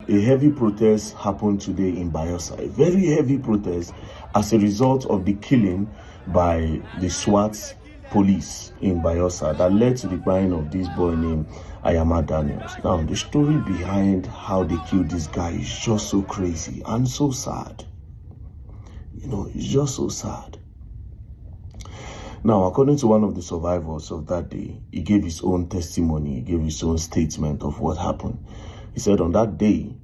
a heavy protest happened today in Balyesa, a very heavy protest as a result of the killing by the SWAT police in Balyesa that led to the buying of this boy named Ayama Daniels. Now, the story behind how they killed this guy is just so crazy and so sad. You know, it's just so sad. Now, according to one of the survivors of that day, he gave his own testimony, he gave his own statement of what happened. He said on that day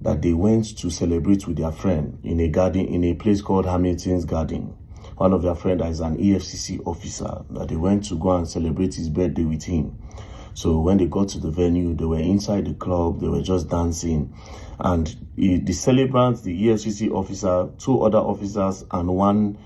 that they went to celebrate with their friend in a garden, in a place called Hamilton's Garden. One of their friends is an EFCC officer, that they went to go and celebrate his birthday with him. So when they got to the venue, they were inside the club, they were just dancing. And the celebrants, the EFCC officer, two other officers, and one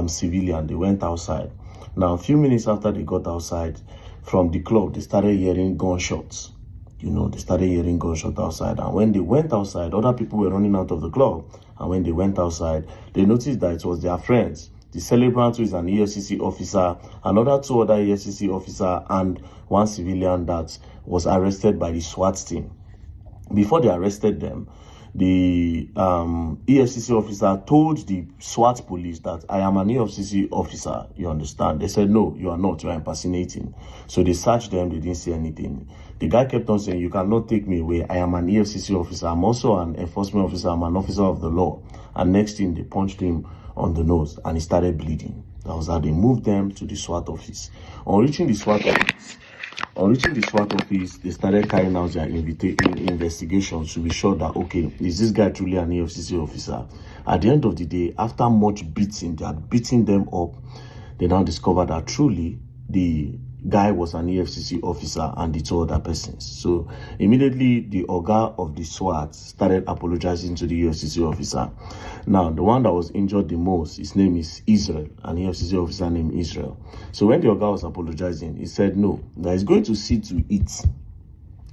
civilian, they went outside. Now, a few minutes after they got outside from the club, they started hearing gunshots. You know, they started hearing gunshots outside. And when they went outside, other people were running out of the club. And when they went outside, they noticed that it was their friends. The celebrant, who is an EFCC officer, another two other EFCC officer, and one civilian that was arrested by the SWAT team. Before they arrested them, the EFCC officer told the SWAT police that I am an EFCC officer, you understand? They said, no, you are not, you are impersonating. So they searched them, they didn't see anything. The guy kept on saying, you cannot take me away. I am an EFCC officer. I'm also an enforcement officer. I'm an officer of the law. And next thing, they punched him on the nose and he started bleeding. That was how they moved them to the SWAT office. On reaching the SWAT office, they started carrying out their investigations to be sure that, okay, is this guy truly an EFCC officer? At the end of the day, after much beating, they had beaten them up, they now discovered that truly the guy was an EFCC officer and the two other persons. So immediately the Oga of the SWAT started apologizing to the EFCC officer. Now, the one that was injured the most, his name is Israel, an EFCC officer named Israel. So when the Oga was apologizing, he said no, that he's going to see to it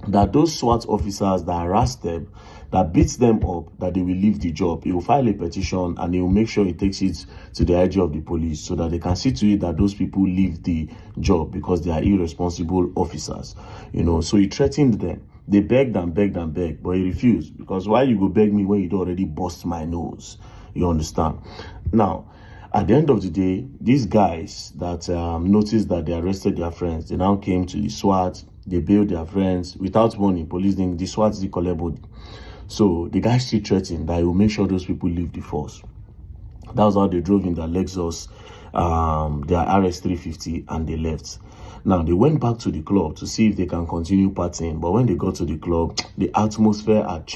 that those SWAT officers that harassed them, that beats them up, that they will leave the job. He will file a petition and he will make sure he takes it to the IG of the police so that they can see to it that those people leave the job because they are irresponsible officers. You know, so he threatened them. They begged and begged and begged, but he refused, because why you go beg me when you already bust my nose? You understand? Now, at the end of the day, these guys that noticed that they arrested their friends, they now came to the SWAT, they bailed their friends without money. Police didn't, the SWAT didn't collect body. So the guy still threatened that he will make sure those people leave the force. That was how they drove in their Lexus, their RS350, and they left. Now, they went back to the club to see if they can continue partying. But when they got to the club, the atmosphere had changed.